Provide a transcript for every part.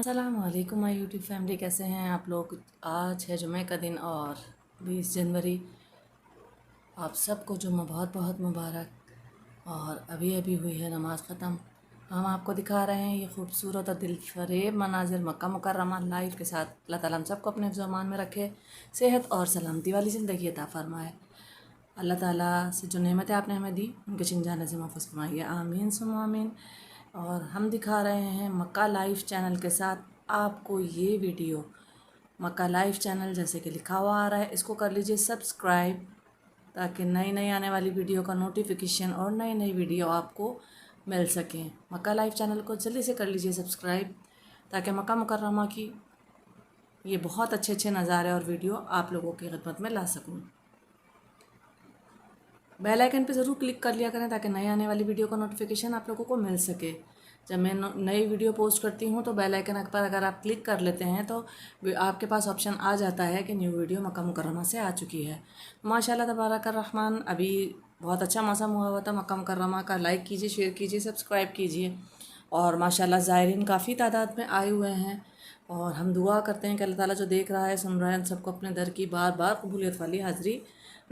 अस्सलामुअलैकुम my YouTube family, कैसे हैं आप लोग। आज है जुमे का दिन और 20 जनवरी। आप सबको जुम्मा बहुत बहुत मुबारक। और अभी अभी हुई है नमाज़ ख़त्म। हम आपको दिखा रहे हैं ये खूबसूरत और दिलफरेब मनाजिर मक्का मुकर्रमा लाइव के साथ। अल्लाह ताला हम सबको अपने ज़मान में रखे, सेहत और सलामती वाली ज़िंदगी अता फ़रमाए। अल्लाह ताला से जो नेमतें आपने हमें दी उनके छिन जाने से महफूज़ फरमाइए, आमीन सुम्मा आमीन। और हम दिखा रहे हैं मक्का लाइव चैनल के साथ आपको ये वीडियो। मक्का लाइव चैनल जैसे कि लिखा हुआ आ रहा है, इसको कर लीजिए सब्सक्राइब ताकि नई नई आने वाली वीडियो का नोटिफिकेशन और नई नई वीडियो आपको मिल सकें। मक्का लाइव चैनल को जल्दी से कर लीजिए सब्सक्राइब ताकि मक्का मुकर्रमा की ये बहुत अच्छे अच्छे नज़ारे और वीडियो आप लोगों की खिदमत में ला सकूँ। बेल आइकन पे ज़रूर क्लिक कर लिया करें ताकि नई आने वाली वीडियो का नोटिफिकेशन आप लोगों को मिल सके। जब मैं नई वीडियो पोस्ट करती हूँ तो बेल आइकन पर अगर आप क्लिक कर लेते हैं तो आपके पास ऑप्शन आ जाता है कि न्यू वीडियो मक्का मुकर्रमा से आ चुकी है। माशाल्लाह तबारक रहमान। अभी बहुत अच्छा मौसम हुआ था मक्का मुकर्रमा का। लाइक कीजिए, शेयर कीजिए, सब्सक्राइब कीजिए। और माशाल्लाह ज़ायरीन काफ़ी तादाद में आए हुए हैं और हम दुआ करते हैं कि अल्लाह ताला जो देख रहा है, सुन रहा है, सबको अपने दर की बार बार कबूलियत वाली हाज़िरी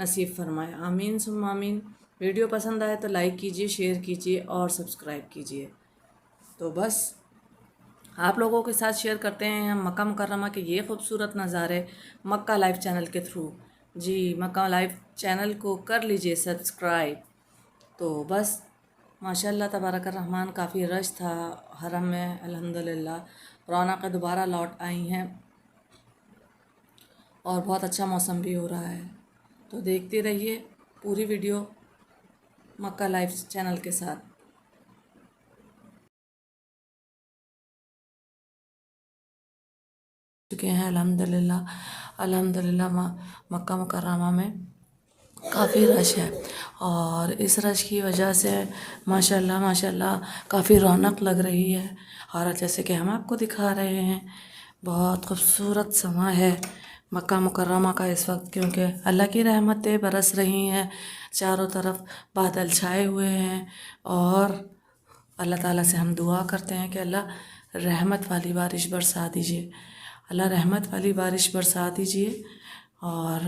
नसीब फरमाए, आमीन सुम्मा आमीन। वीडियो पसंद आए तो लाइक कीजिए, शेयर कीजिए और सब्सक्राइब कीजिए। तो बस आप लोगों के साथ शेयर करते हैं हम मक्का मुकर्रमा के ये खूबसूरत नज़ारे मक्का लाइव चैनल के थ्रू। जी, मक्का लाइव चैनल को कर लीजिए सब्सक्राइब। तो बस माशाल्लाह तबारक रहमान काफ़ी रश था हरम में। अल्हम्दुलिल्लाह रौनक़ें दोबारा लौट आई हैं और बहुत अच्छा मौसम भी हो रहा है। तो देखते रहिए पूरी वीडियो मक्का लाइव चैनल के साथ। चुके हैं अल्हम्दुलिल्लाह मक्का मुकर्रमा में काफ़ी रश है और इस रश की वजह से माशाल्लाह माशाल्लाह काफ़ी रौनक लग रही है। और जैसे कि हम आपको दिखा रहे हैं बहुत खूबसूरत समा है, मक्का मुकर्रमा का इस वक्त, क्योंकि अल्लाह की रहमतें बरस रही हैं, चारों तरफ बादल छाए हुए हैं। और अल्लाह ताला से हम दुआ करते हैं कि अल्लाह रहमत वाली बारिश बरसा दीजिए, अल्लाह रहमत वाली बारिश बरसा दीजिए। और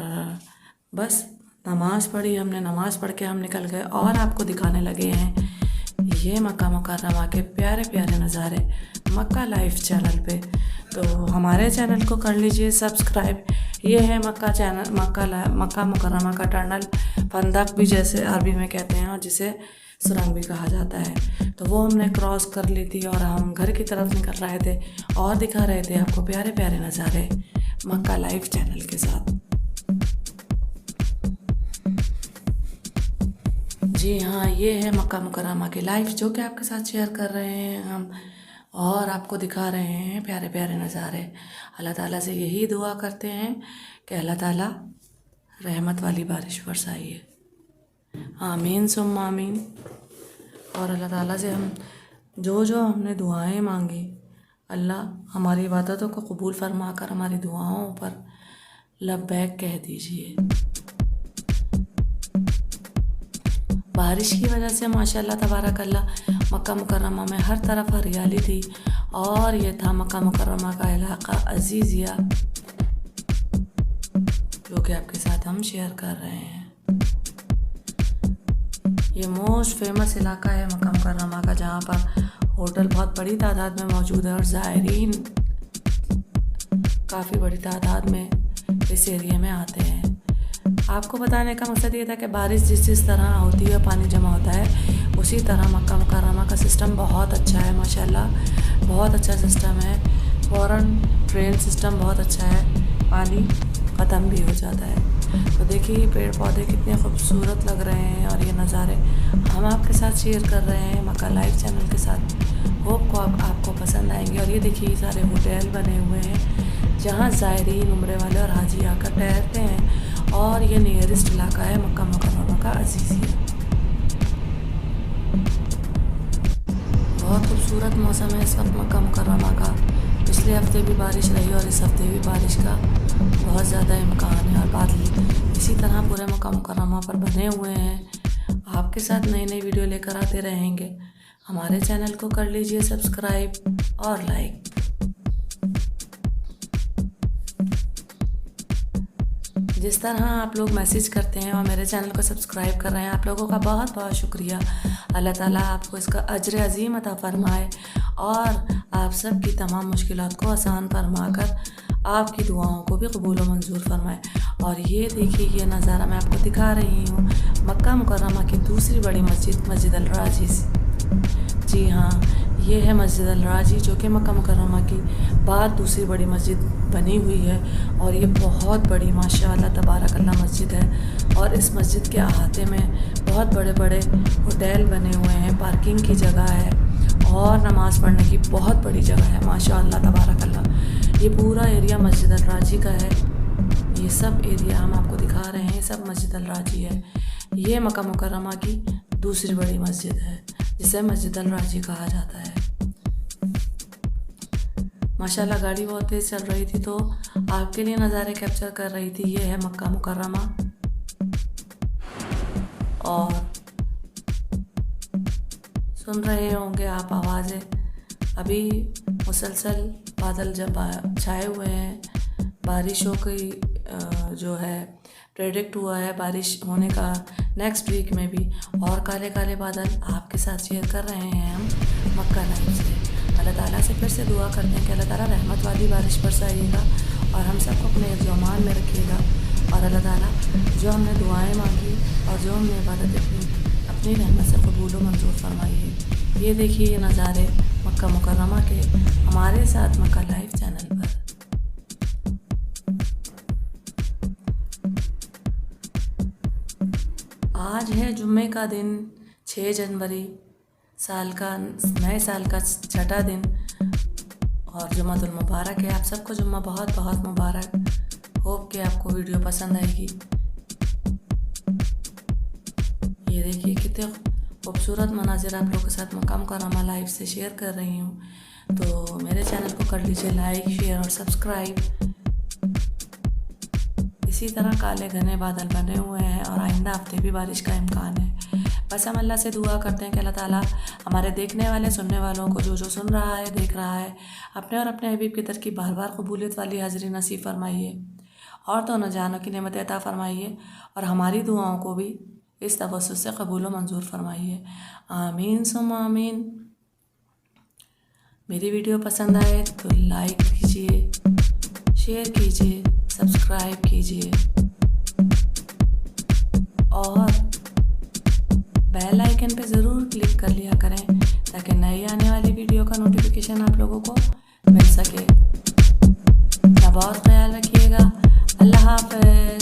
बस नमाज़ पढ़ी हमने, नमाज़ पढ़ के हम निकल गए और आपको दिखाने लगे हैं ये मक्का मुकर्रमा के प्यारे प्यारे नज़ारे मक्का लाइव चैनल पे। तो हमारे चैनल को कर लीजिए सब्सक्राइब। ये है मक्का चैनल, मक्का मुकर्रमा का टनल, फंदक भी जैसे अरबी में कहते हैं, और जिसे सुरंग भी कहा जाता है। तो वो हमने क्रॉस कर ली थी और हम घर की तरफ निकल रहे थे और दिखा रहे थे आपको प्यारे प्यारे नज़ारे मक्का लाइव चैनल के साथ। जी हाँ, ये है मक्का मुकर्रमा की लाइफ जो कि आपके साथ शेयर कर रहे हैं हम, और आपको दिखा रहे हैं प्यारे प्यारे नज़ारे। अल्लाह ताला से यही दुआ करते हैं कि अल्लाह ताला रहमत वाली बारिश बरसाइए, आमीन सुम्मा आमीन। और अल्लाह ताला से हम जो हमने दुआएं मांगी, अल्लाह हमारी इबादतों को कबूल फरमा कर हमारी दुआओं पर लब्बैक कह दीजिए। बारिश की वजह से माशाल्लाह तबारक अल्लाह मक्का मुकर्रमा में हर तरफ हरियाली थी। और ये था मक्का मुकर्रमा का इलाका अजीज़िया, जो कि आपके साथ हम शेयर कर रहे हैं। ये मोस्ट फेमस इलाका है मक्का मुकर्रमा का, जहाँ पर होटल बहुत बड़ी तादाद में मौजूद है और ज़ायरीन काफ़ी बड़ी तादाद में इस एरिया में आते हैं। आपको बताने का मकसद ये था कि बारिश जिस तरह होती है, पानी जमा होता है, उसी तरह मक्का मुकर्रमा का सिस्टम बहुत अच्छा है माशाल्लाह, बहुत अच्छा सिस्टम है। फ़ौरन ट्रेन सिस्टम बहुत अच्छा है, पानी ख़त्म भी हो जाता है। तो देखिए पेड़ पौधे कितने खूबसूरत लग रहे हैं और ये नज़ारे हम आपके साथ शेयर कर रहे हैं मक्का लाइव चैनल के साथ। होप को आपको पसंद आएंगे। और ये देखिए सारे होटल बने हुए हैं जहाँ ज़ायरीन, उम्रे वाले और हाजी आकर ठहरते हैं। और ये नियरेस्ट इलाका है मक्का मुकर्रमा का अजीज़िया। बहुत खूबसूरत मौसम है इस वक्त मक्का मुकर्रमा का। पिछले हफ्ते भी बारिश रही और इस हफ्ते भी बारिश का बहुत ज़्यादा इम्कान है, और बादल इसी तरह पूरे मक्का मुकर्रमा पर बने हुए हैं। आपके साथ नई नई वीडियो लेकर आते रहेंगे। हमारे चैनल को कर लीजिए सब्सक्राइब और लाइक। जिस तरह आप लोग मैसेज करते हैं और मेरे चैनल को सब्सक्राइब कर रहे हैं, आप लोगों का बहुत बहुत शुक्रिया। अल्लाह ताला आपको इसका अज्र अज़ीम अता फ़रमाए और आप सब की तमाम मुश्किलात को आसान फरमाकर आपकी दुआओं को भी कबूल व मंजूर फरमाए। और ये देखिए ये नज़ारा मैं आपको दिखा रही हूँ मक्का मुकर्रमा की दूसरी बड़ी मस्जिद, मस्जिद अल राजी। जी हाँ, ये है मस्जिद अल राजी, जो कि मक्का मुकर्रमा की बाद दूसरी बड़ी मस्जिद बनी हुई है। और ये बहुत बड़ी माशाअल्लाह तबारक अल्लाह मस्जिद है। और इस मस्जिद के अहाते में बहुत बड़े बड़े होटल बने हुए हैं, पार्किंग की जगह है और नमाज़ पढ़ने की बहुत बड़ी जगह है माशाअल्लाह तबारक अल्लाह। ये पूरा एरिया मस्जिद अल राजी का है। ये सब एरिया हम आपको दिखा रहे हैं, सब मस्जिद अल राजी है। ये मक्का मुकर्रमा की दूसरी बड़ी मस्जिद है, जिसे मस्जिद अल राजी कहा जाता है। माशाल्लाह गाड़ी बहुत तेज़ चल रही थी तो आपके लिए नज़ारे कैप्चर कर रही थी। ये है मक्का मुकर्रमा। और सुन रहे होंगे आप आवाज़ें, अभी मुसलसल बादल जब छाए हुए हैं, बारिशों की जो है प्रेडिक्ट हुआ है बारिश होने का नेक्स्ट वीक में भी। और काले काले बादल आपके साथ शेयर कर रहे हैं हम मक्का लाइव से। अल्लाह ताला से फिर से दुआ करते हैं कि अल्लाह ताला रहमत वाली बारिश बरसाइएगा और हम सबको अपने ज़मान में रखिएगा। और अल्लाह ताला जो हमने दुआएं मांगी और जो हमने इबादतें की, अपनी रहमत से कबूल व मंजूर फरमाइए। ये देखिए ये नज़ारे मक्का मुकर्रमा के हमारे साथ मक्का लाइव चैनल पर। आज है जुम्मे का दिन, 6 जनवरी, नए साल का छठा दिन और जुम्मतुल मुबारक है। आप सबको जुम्मा बहुत बहुत मुबारक। होप कि आपको वीडियो पसंद आएगी। ये देखिए कितने खूबसूरत मनाजिर आप लोगों के साथ मक्का मुकर्रमा लाइव से शेयर कर रही हूँ। तो मेरे चैनल को कर लीजिए लाइक, शेयर और सब्सक्राइब। इसी तरह काले घने बादल बने हुए हैं और आइंदा हफ्ते भी बारिश का इम्कान है। बस हम अल्लाह से दुआ करते हैं कि अल्लाह ताला हमारे देखने वाले सुनने वालों को जो सुन रहा है देख रहा है अपने और अपने हबीब की तरफ की बार बार कबूलियत वाली हाज़िरी नसीब फरमाइए और तो न जानों की नेमत अता फरमाइए और हमारी दुआओं को भी इस तवस्सुत से कबूल व मंजूर फरमाइए। आमीन सुम्मा आमीन। मेरी वीडियो पसंद आए तो लाइक कीजिए, शेयर कीजिए, सब्सक्राइब कीजिए और बेल आइकन पे ज़रूर क्लिक कर लिया करें ताकि नई आने वाली वीडियो का नोटिफिकेशन आप लोगों को मिल सके। अपना बहुत ख्याल रखिएगा। अल्लाह हाफ़िज़।